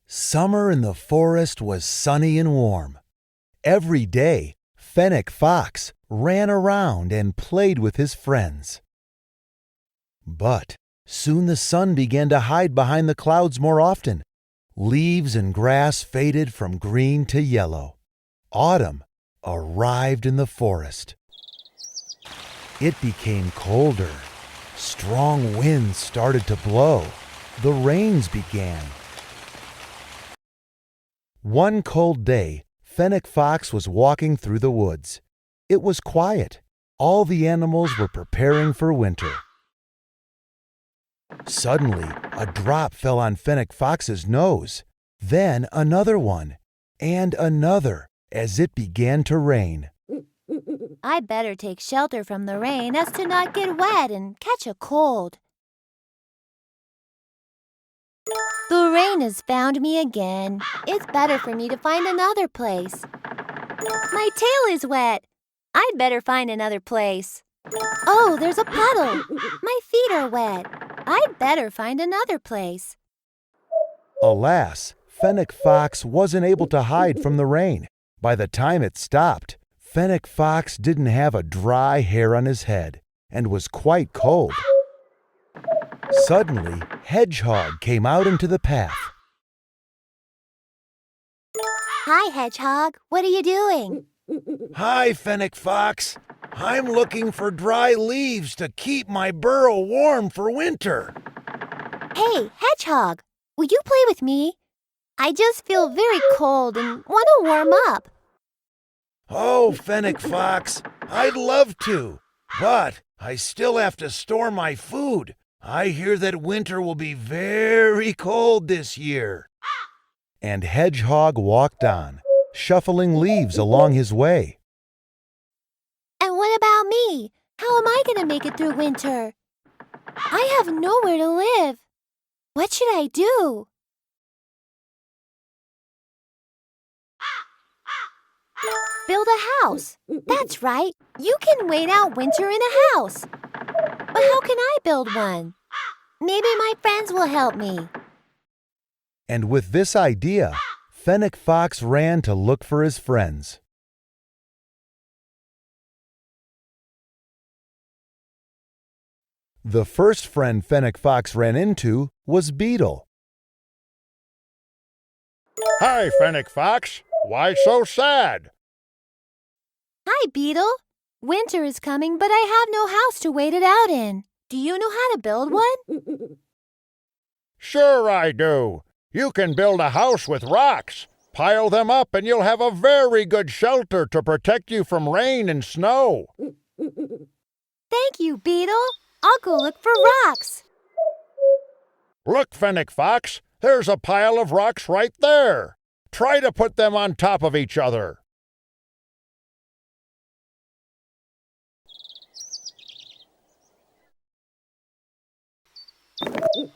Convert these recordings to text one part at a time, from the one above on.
Summer in the forest was sunny and warm. Every day, Fennec Fox ran around and played with his friends. But soon the sun began to hide behind the clouds more often. Leaves and grass faded from green to yellow. Autumn arrived in the forest. It became colder. Strong winds started to blow. The rains began. One cold day, Fennec Fox was walking through the woods. It was quiet. All the animals were preparing for winter. Suddenly, a drop fell on Fennec Fox's nose. Then another one, and another, as it began to rain. I'd better take shelter from the rain as to not get wet and catch a cold. The rain has found me again. It's better for me to find another place. My tail is wet. I'd better find another place. Oh, there's a puddle. My feet are wet. I'd better find another place. Alas, Fennec Fox wasn't able to hide from the rain. By the time it stopped, Fennec Fox didn't have a dry hair on his head and was quite cold. Suddenly, Hedgehog came out into the path. Hi, Hedgehog. What are you doing? Hi, Fennec Fox. I'm looking for dry leaves to keep my burrow warm for winter. Hey, Hedgehog, will you play with me? I just feel very cold and want to warm up. Oh, Fennec Fox, I'd love to, but I still have to store my food. I hear that winter will be very cold this year. And Hedgehog walked on, shuffling leaves along his way. And what about me? How am I going to make it through winter? I have nowhere to live. What should I do? Build a house. That's right. You can wait out winter in a house. But how can I build one? Maybe my friends will help me. And with this idea, Fennec Fox ran to look for his friends. The first friend Fennec Fox ran into was Beetle. Hi, Fennec Fox. Why so sad? Hi, Beetle. Winter is coming, but I have no house to wait it out in. Do you know how to build one? Sure I do. You can build a house with rocks. Pile them up and you'll have a very good shelter to protect you from rain and snow. Thank you, Beetle. I'll go look for rocks. Look, Fennec Fox, there's a pile of rocks right there. Try to put them on top of each other.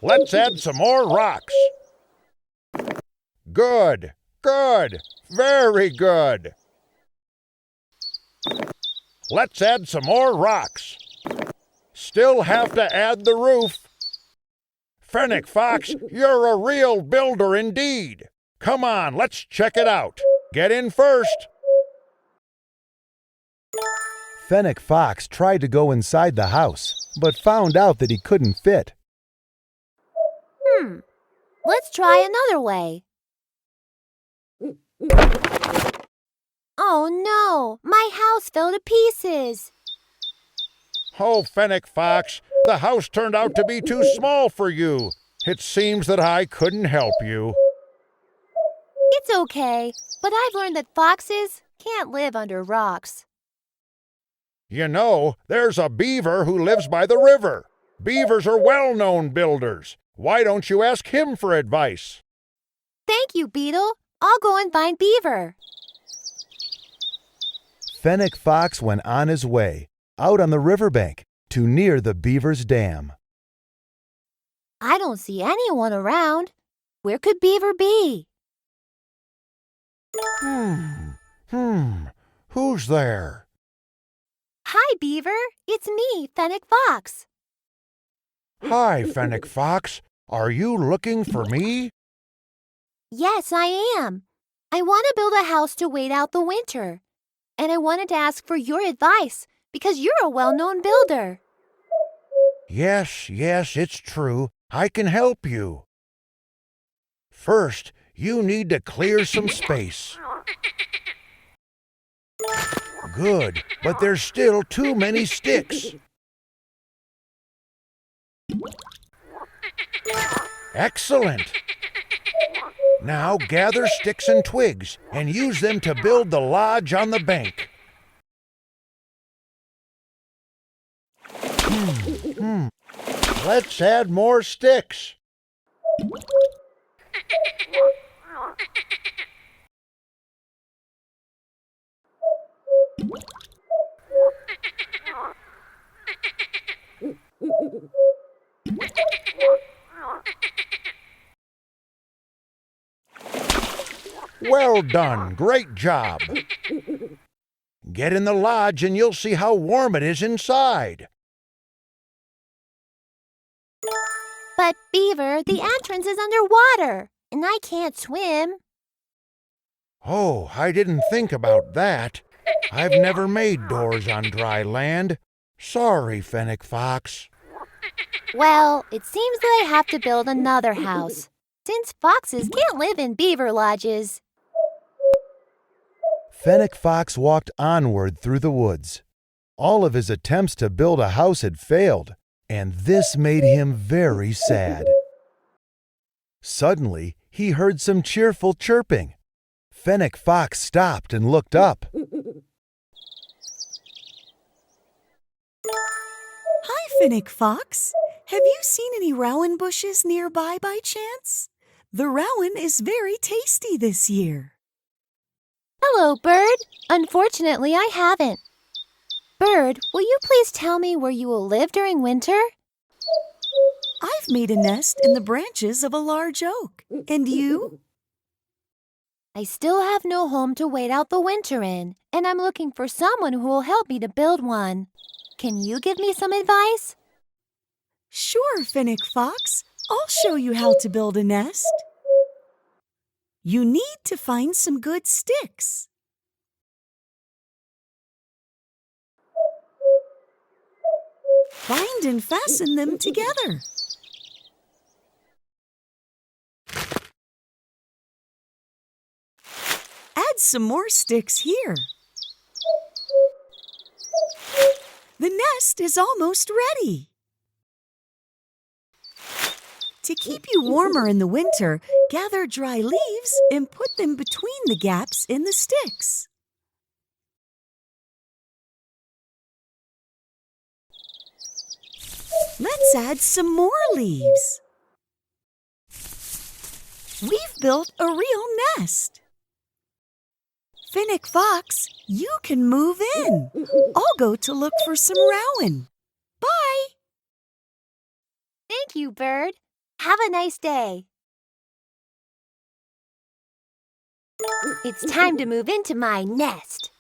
Let's add some more rocks. Good, good, very good. Let's add some more rocks. Still have to add the roof. Fennec Fox, you're a real builder indeed. Come on, let's check it out. Get in first. Fennec Fox tried to go inside the house, but found out that he couldn't fit. Let's try another way. Oh no, my house fell to pieces. Oh, Fennec Fox, the house turned out to be too small for you. It seems that I couldn't help you. It's okay, but I've learned that foxes can't live under rocks. You know, there's a beaver who lives by the river. Beavers are well-known builders. Why don't you ask him for advice? Thank you, Beetle. I'll go and find Beaver. Fennec Fox went on his way, out on the riverbank, to near the beaver's dam. I don't see anyone around. Where could Beaver be? Who's there? Hi, Beaver. It's me, Fennec Fox. Hi, Fennec Fox. Are you looking for me? Yes, I am. I want to build a house to wait out the winter. And I wanted to ask for your advice because you're a well-known builder. Yes, it's true. I can help you. First, you need to clear some space. Good, but there's still too many sticks. Excellent. Now gather sticks and twigs and use them to build the lodge on the bank. Let's add more sticks. Well done. Great job. Get in the lodge and you'll see how warm it is inside. But, Beaver, the entrance is underwater, and I can't swim. Oh, I didn't think about that. I've never made doors on dry land. Sorry, Fennec Fox. Well, it seems that I have to build another house, since foxes can't live in beaver lodges. Fennec Fox walked onward through the woods. All of his attempts to build a house had failed, and this made him very sad. Suddenly, he heard some cheerful chirping. Fennec Fox stopped and looked up. Hi, Fennec Fox. Have you seen any rowan bushes nearby by chance? The rowan is very tasty this year. Hello, Bird. Unfortunately, I haven't. Bird, will you please tell me where you will live during winter? I've made a nest in the branches of a large oak. And you? I still have no home to wait out the winter in, and I'm looking for someone who will help me to build one. Can you give me some advice? Sure, Fennec Fox. I'll show you how to build a nest. You need to find some good sticks. Bind and fasten them together. Add some more sticks here. The nest is almost ready. To keep you warmer in the winter, gather dry leaves and put them between the gaps in the sticks. Let's add some more leaves. We've built a real nest. Fennec Fox, you can move in. I'll go to look for some rowan. Bye. Thank you, Bird. Have a nice day. It's time to move into my nest.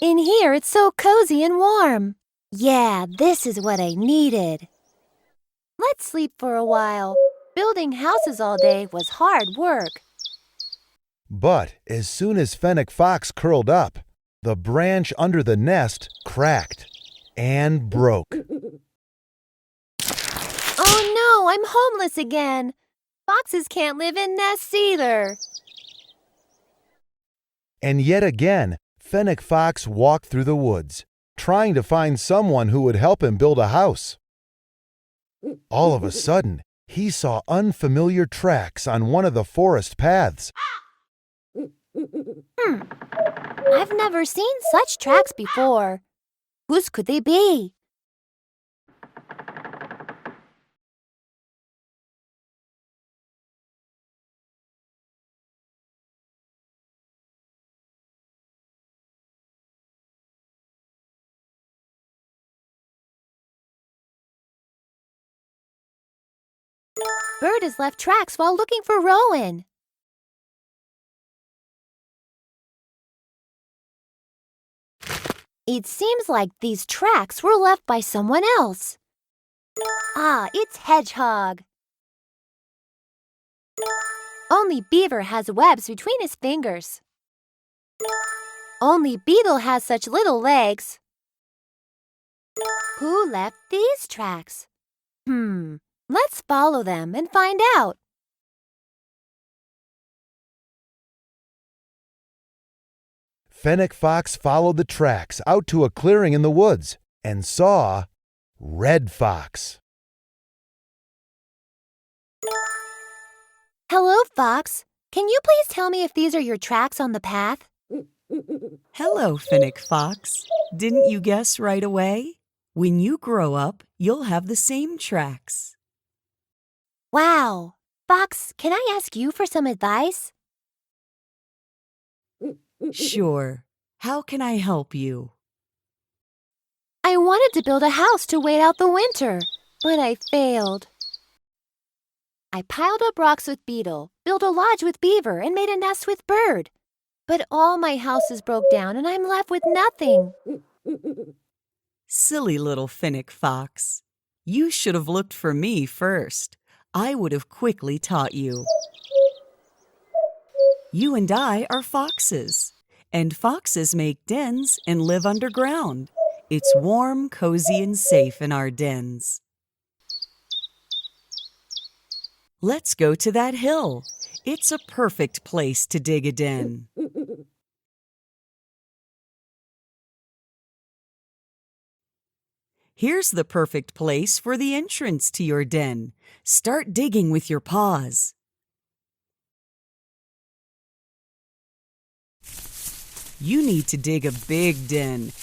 In here it's so cozy and warm. Yeah, this is what I needed. Let's sleep for a while. Building houses all day was hard work. But as soon as Fennec Fox curled up, the branch under the nest cracked and broke. Oh no, I'm homeless again. Foxes can't live in nests either. And yet again, Fennec Fox walked through the woods, trying to find someone who would help him build a house. All of a sudden, he saw unfamiliar tracks on one of the forest paths. I've never seen such tracks before. Whose could they be? Bird has left tracks while looking for rowan. It seems like these tracks were left by someone else. It's Hedgehog. Only Beaver has webs between his fingers. Only Beetle has such little legs. Who left these tracks? Let's follow them and find out. Fennec Fox followed the tracks out to a clearing in the woods and saw Red Fox. Hello, Fox. Can you please tell me if these are your tracks on the path? Hello, Fennec Fox. Didn't you guess right away? When you grow up, you'll have the same tracks. Wow. Fox, can I ask you for some advice? Sure. How can I help you? I wanted to build a house to wait out the winter, but I failed. I piled up rocks with Beetle, built a lodge with Beaver, and made a nest with Bird. But all my houses broke down and I'm left with nothing. Silly little Fennec Fox. You should have looked for me first. I would have quickly taught you. You and I are foxes, and foxes make dens and live underground. It's warm, cozy, and safe in our dens. Let's go to that hill. It's a perfect place to dig a den. Here's the perfect place for the entrance to your den. Start digging with your paws. You need to dig a big den.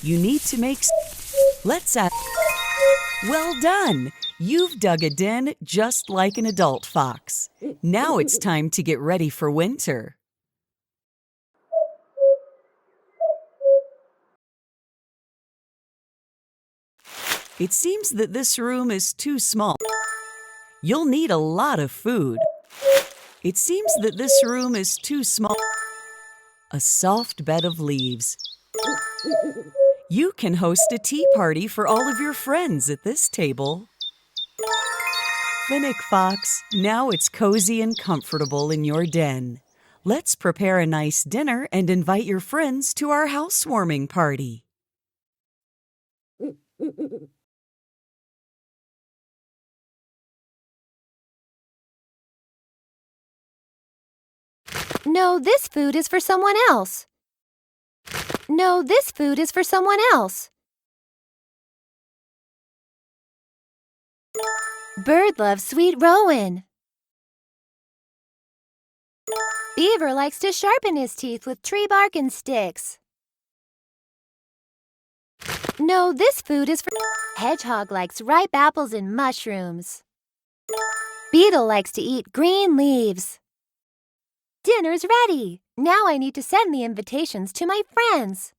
You need to make... Let's add... Well done! You've dug a den just like an adult fox. Now it's time to get ready for winter. It seems that this room is too small. You'll need a lot of food. It seems that this room is too small. A soft bed of leaves. You can host a tea party for all of your friends at this table. Fennec Fox, now it's cozy and comfortable in your den. Let's prepare a nice dinner and invite your friends to our housewarming party. No, this food is for someone else. No, this food is for someone else. Bird loves sweet rowan. Beaver likes to sharpen his teeth with tree bark and sticks. No, this food is for... Hedgehog likes ripe apples and mushrooms. Beetle likes to eat green leaves. Dinner's ready. Now I need to send the invitations to my friends.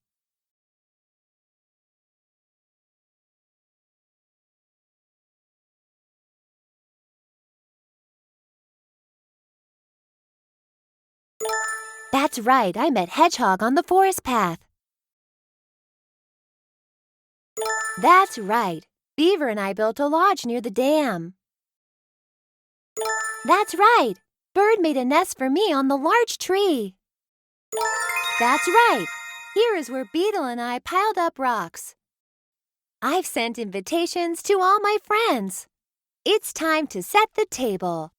That's right, I met Hedgehog on the forest path. That's right, Beaver and I built a lodge near the dam. That's right, Bird made a nest for me on the large tree. That's right, here is where Beetle and I piled up rocks. I've sent invitations to all my friends. It's time to set the table.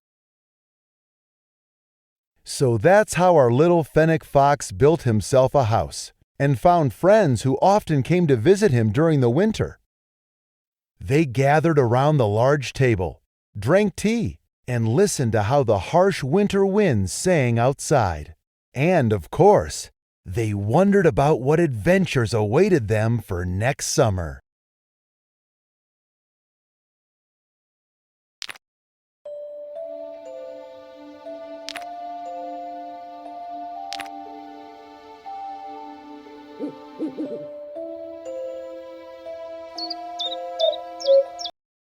So that's how our little Fennec Fox built himself a house and found friends who often came to visit him during the winter. They gathered around the large table, drank tea, and listened to how the harsh winter winds sang outside. And, of course, they wondered about what adventures awaited them for next summer.